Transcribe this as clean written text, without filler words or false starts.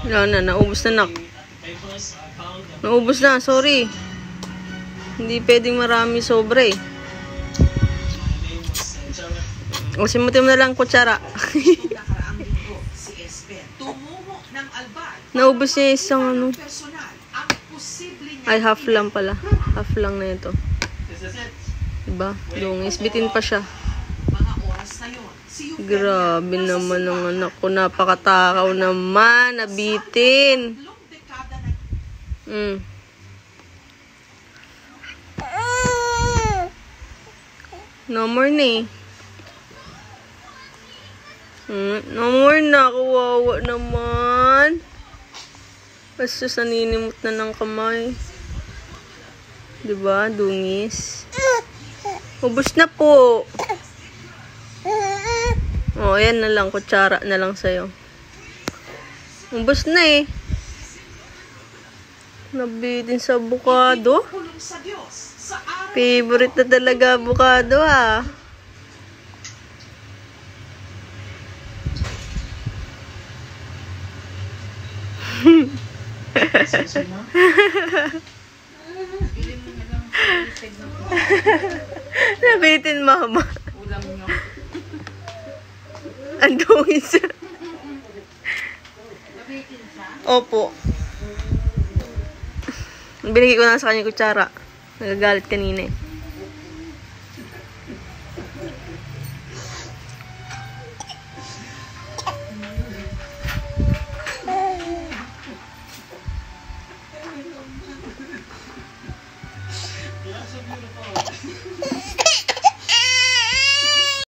Wala na, naubos na nak. Naubos na, sorry. Hindi pwedeng marami sobra eh. O simutin mo na lang kutsara. Naubos niya isang ano. Ay, half lang pala. Half lang na ito. Diba? Dungis. Bitin pa siya. Grabe naman ang anak ko. Napakatakaw naman. Nabitin. No more na eh. No more na. Kawawa naman. Basta naninimot na ng kamay. Diba? Dungis. Ubus na po. Oh, ayan na lang. Kutsara na lang sa'yo. Ubus na eh. Nabitin sa avocado. Favorite na talaga avocado ah. Nabitin mama. Ang dungis. Opo. Binigay ko na sa kanya kutsara. Nagagalit kanina eh.